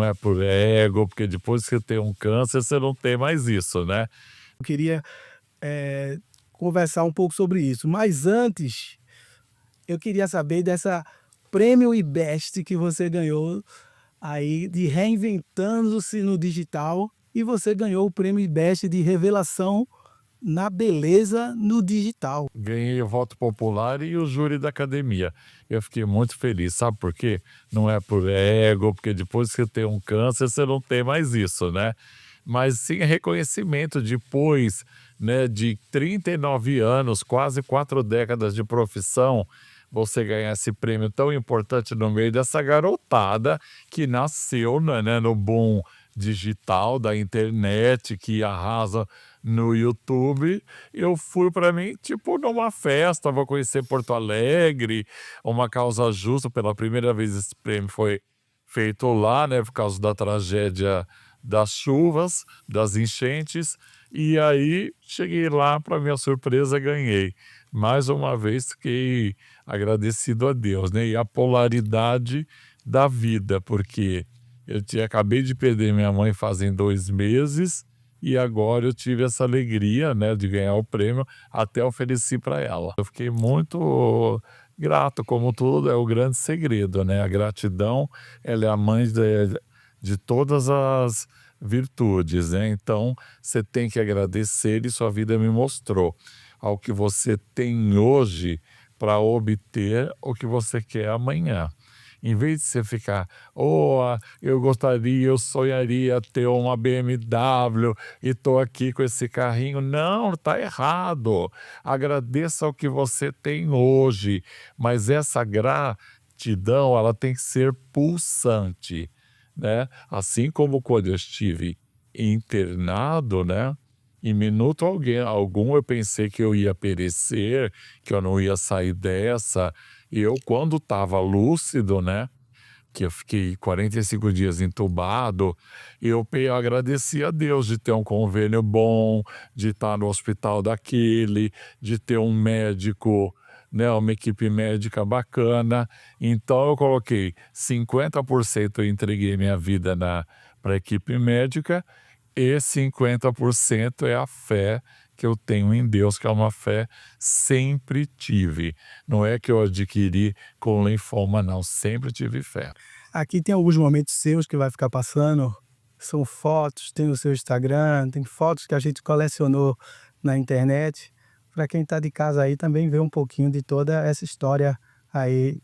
não é por ego, porque depois que você tem um câncer, você não tem mais isso, né? Eu queria, eh, conversar um pouco sobre isso, mas antes, eu queria saber dessa prêmio IBEST que você ganhou aí de Reinventando-se no Digital, e você ganhou o prêmio IBEST de Revelação na Beleza no Digital. Ganhei o voto popular e o júri da academia. Eu fiquei muito feliz, sabe por quê? Não é por ego, porque depois que você tem um câncer, você não tem mais isso, né? Mas sim reconhecimento depois, né, de 39 anos, quase 4 décadas de profissão, você ganhar esse prêmio tão importante no meio dessa garotada que nasceu, né, no boom digital da internet, que arrasa no YouTube. Eu fui para mim, tipo, numa festa, vou conhecer Porto Alegre, uma causa justa. Pela primeira vez esse prêmio foi feito lá, né, por causa da tragédia das chuvas, das enchentes, e aí cheguei lá, para minha surpresa, ganhei. Mais uma vez fiquei agradecido a Deus, né, e a polaridade da vida, porque acabei de perder minha mãe fazem 2 meses, e agora eu tive essa alegria, né, de ganhar o prêmio, até ofereci para ela. Eu fiquei muito grato, como tudo é o grande segredo, né, a gratidão, ela é a mãe de todas as virtudes, né, então você tem que agradecer e sua vida me mostrou ao que você tem hoje para obter o que você quer amanhã. Em vez de você ficar, eu gostaria, eu sonharia ter uma BMW e tô aqui com esse carrinho. Não, tá errado. Agradeça o que você tem hoje, mas essa gratidão, ela tem que ser pulsante, né? Assim como quando eu estive internado, né? Em minuto algum eu pensei que eu ia perecer, que eu não ia sair dessa. Eu, quando estava lúcido, né, que eu fiquei 45 dias entubado, eu agradeci a Deus de ter um convênio bom, de estar no hospital daquele, de ter um médico, né, uma equipe médica bacana. Então eu coloquei 50% eu entreguei minha vida para a equipe médica, e 50% é a fé que eu tenho em Deus, que é uma fé sempre tive. Não é que eu adquiri com linfoma, não, sempre tive fé. Aqui tem alguns momentos seus que vai ficar passando, são fotos, tem o seu Instagram, tem fotos que a gente colecionou na internet, para quem está de casa aí também ver um pouquinho de toda essa história aí,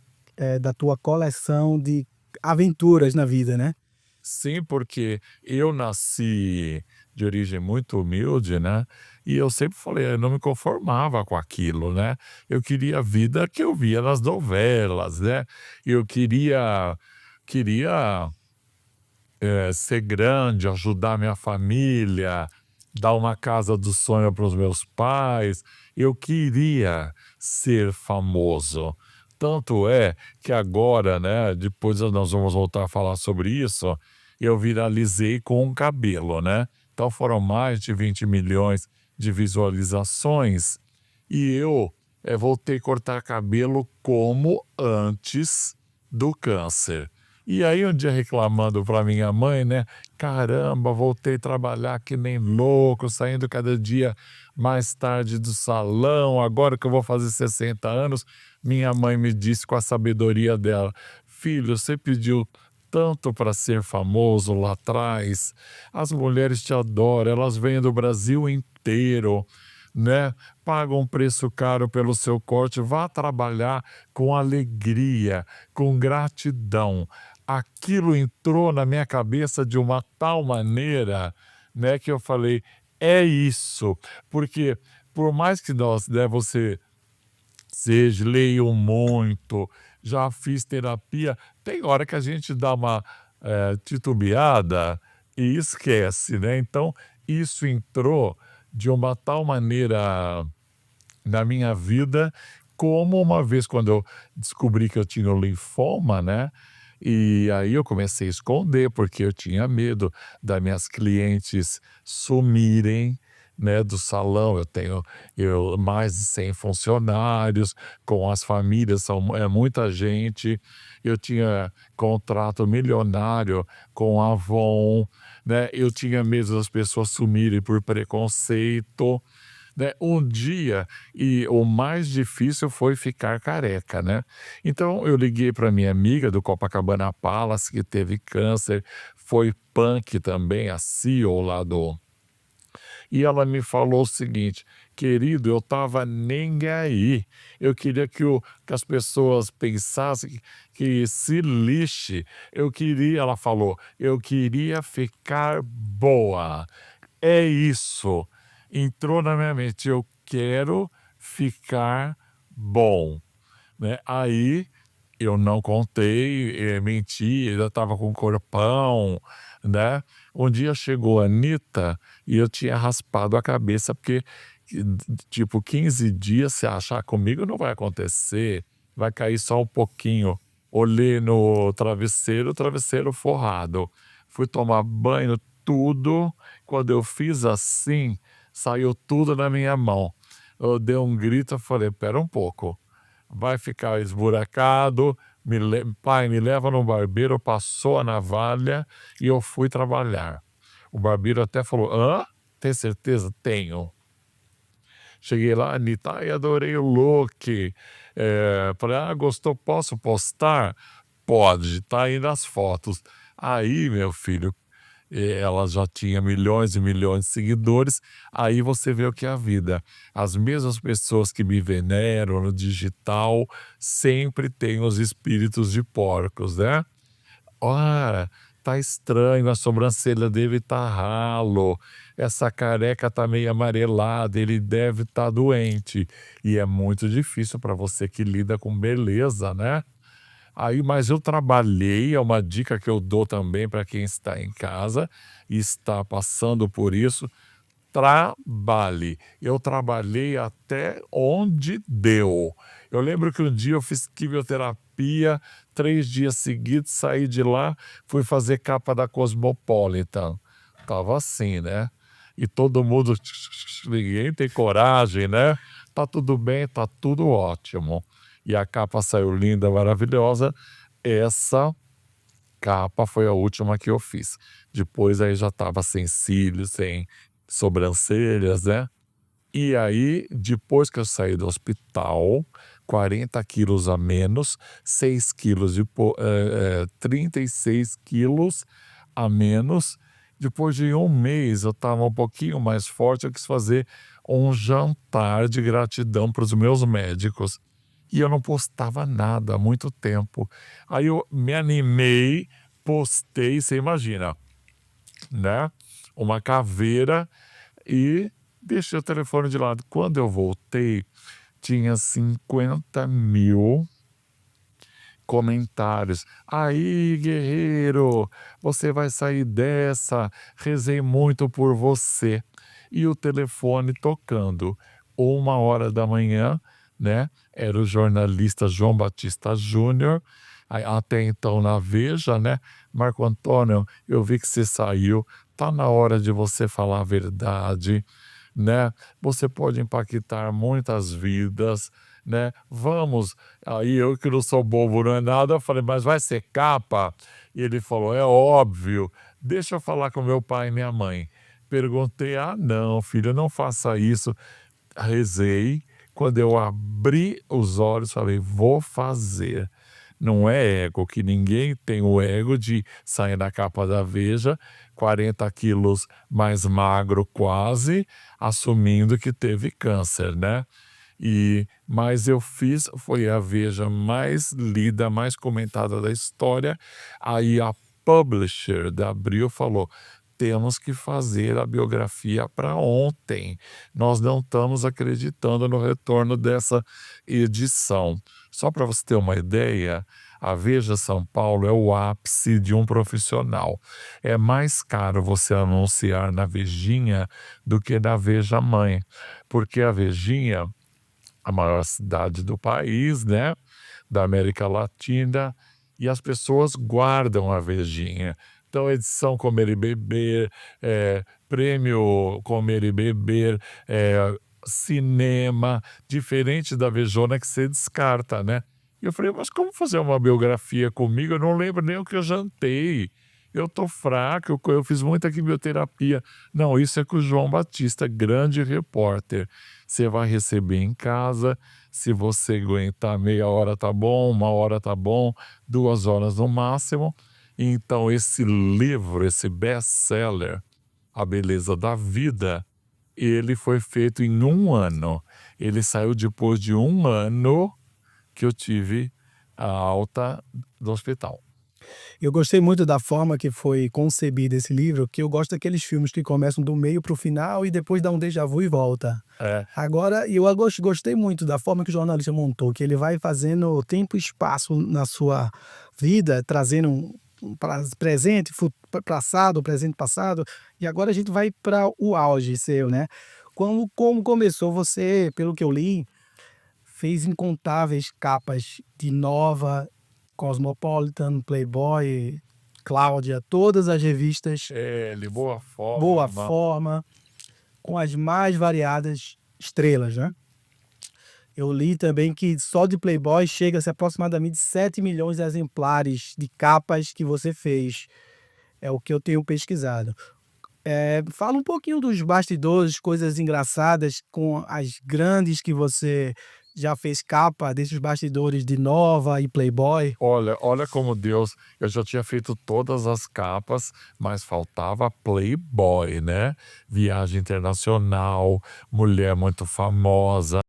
da tua coleção de aventuras na vida, né. Sim, porque eu nasci de origem muito humilde, né? E eu sempre falei, eu não me conformava com aquilo, né? Eu queria a vida que eu via nas novelas, né? Eu queria ser grande, ajudar minha família, dar uma casa do sonho para os meus pais. Eu queria ser famoso. Tanto é que agora, né, depois nós vamos voltar a falar sobre isso, eu viralizei com um cabelo, né? Então foram mais de 20 milhões de visualizações e eu voltei a cortar cabelo como antes do câncer. E aí um dia reclamando para minha mãe, né? Caramba, voltei a trabalhar que nem louco, saindo cada dia mais tarde do salão, agora que eu vou fazer 60 anos, minha mãe me disse com a sabedoria dela: "Filho, você pediu tanto para ser famoso lá atrás, as mulheres te adoram, elas vêm do Brasil inteiro, né? Pagam um preço caro pelo seu corte, vá trabalhar com alegria, com gratidão." Aquilo entrou na minha cabeça de uma tal maneira, né, que eu falei: "É isso", porque por mais que nós, né, você seja leiam muito, já fiz terapia, tem hora que a gente dá uma, titubeada e esquece, né. Então isso entrou de uma tal maneira na minha vida, como uma vez quando eu descobri que eu tinha o linfoma, né, e aí eu comecei a esconder, porque eu tinha medo das minhas clientes sumirem, né, do salão. Eu tenho mais de 100 funcionários, com as famílias, é muita gente. Eu tinha contrato milionário com a Avon, né? Eu tinha medo das pessoas sumirem por preconceito, né? Um dia, e o mais difícil foi ficar careca, né? Então eu liguei para minha amiga do Copacabana Palace, que teve câncer, foi punk também, a CEO lá do. E ela me falou o seguinte: querido, eu estava nem aí. Eu queria que as pessoas pensassem que se lixe. Ela falou, eu queria ficar boa. É isso. Entrou na minha mente, eu quero ficar bom, né? Aí eu não contei, menti, eu estava com corpão, né? Um dia chegou a Anitta e eu tinha raspado a cabeça, porque, tipo, 15 dias, se achar comigo não vai acontecer, vai cair só um pouquinho. Olhei no travesseiro, travesseiro forrado. Fui tomar banho, tudo. Quando eu fiz assim, saiu tudo na minha mão. Eu dei um grito, eu falei, pera um pouco, vai ficar esburacado, pai, me leva no barbeiro, passou a navalha e eu fui trabalhar. O barbeiro até falou, hã? Tem certeza? Tenho. Cheguei lá, Anitta, ai, adorei o look. Falei, gostou, posso postar? Pode, tá aí nas fotos. Aí, meu filho, ela já tinha milhões e milhões de seguidores. Aí você vê o que é a vida. As mesmas pessoas que me veneram no digital sempre têm os espíritos de porcos, né? Olha, tá estranho, a sobrancelha dele tá ralo, essa careca tá meio amarelada, ele deve estar doente. E é muito difícil para você que lida com beleza, né? Aí, mas eu trabalhei, é uma dica que eu dou também para quem está em casa e está passando por isso, trabalhe. Eu trabalhei até onde deu. Eu lembro que um dia eu fiz quimioterapia, 3 dias seguidos, saí de lá, fui fazer capa da Cosmopolitan. Tava assim, né? E todo mundo, ninguém tem coragem, né? Tá tudo bem, tá tudo ótimo. E a capa saiu linda, maravilhosa. Essa capa foi a última que eu fiz. Depois aí já estava sem cílios, sem sobrancelhas, né? E aí, depois que eu saí do hospital, 40 quilos a menos, 6 quilos 36 quilos a menos. Depois de um mês, eu estava um pouquinho mais forte, eu quis fazer um jantar de gratidão para os meus médicos. E eu não postava nada há muito tempo. Aí eu me animei, postei, você imagina, né? Uma caveira e deixei o telefone de lado. Quando eu voltei, tinha 50.000 comentários. Aí, guerreiro, você vai sair dessa. Rezei muito por você. E o telefone tocando. 1 hora da manhã, né? Era o jornalista João Batista Júnior. Até então na Veja, né? Marco Antônio, eu vi que você saiu. Tá na hora de você falar a verdade, né? Você pode impactar muitas vidas, né? Vamos. Aí eu que não sou bobo, não é nada, eu falei, mas vai ser capa? E ele falou, é óbvio. Deixa eu falar com meu pai e minha mãe. Perguntei, não, filho, não faça isso. Rezei. Quando eu abri os olhos, falei, vou fazer. Não é ego, que ninguém tem o ego de sair na capa da Veja, 40 quilos mais magro quase, assumindo que teve câncer, né? Mas eu fiz, foi a Veja mais lida, mais comentada da história. Aí a publisher da Abril falou, temos que fazer a biografia para ontem. Nós não estamos acreditando no retorno dessa edição. Só para você ter uma ideia, a Veja São Paulo é o ápice de um profissional. É mais caro você anunciar na Vejinha do que na Veja Mãe, porque a Vejinha, a maior cidade do país, né, da América Latina, e as pessoas guardam a Vejinha. Então, edição Comer e Beber, prêmio Comer e Beber, cinema, diferente da Vejona que você descarta, né? E eu falei, mas como fazer uma biografia comigo? Eu não lembro nem o que eu jantei. Eu tô fraco, eu fiz muita quimioterapia. Não, isso é com o João Batista, grande repórter. Você vai receber em casa, se você aguentar meia hora tá bom, 1 hora tá bom, 2 horas no máximo. Então, esse livro, esse best-seller, A Beleza da Vida, ele foi feito em 1 ano. Ele saiu depois de 1 ano que eu tive a alta do hospital. Eu gostei muito da forma que foi concebido esse livro, que eu gosto daqueles filmes que começam do meio para o final e depois dá um déjà vu e volta. É, Agora, eu gostei muito da forma que o jornalista montou, que ele vai fazendo tempo e espaço na sua vida, trazendo presente, passado, presente, passado, e agora a gente vai para o auge seu, né? Como começou você, pelo que eu li, fez incontáveis capas de Nova, Cosmopolitan, Playboy, Cláudia, todas as revistas, ele, Boa Boa Forma. Forma, com as mais variadas estrelas, né? Eu li também que só de Playboy chega-se aproximadamente 7 milhões de exemplares de capas que você fez. É o que eu tenho pesquisado. Fala um pouquinho dos bastidores, coisas engraçadas com as grandes que você já fez capa desses bastidores de Nova e Playboy. Olha como Deus, eu já tinha feito todas as capas, mas faltava Playboy, né? Viagem internacional, mulher muito famosa.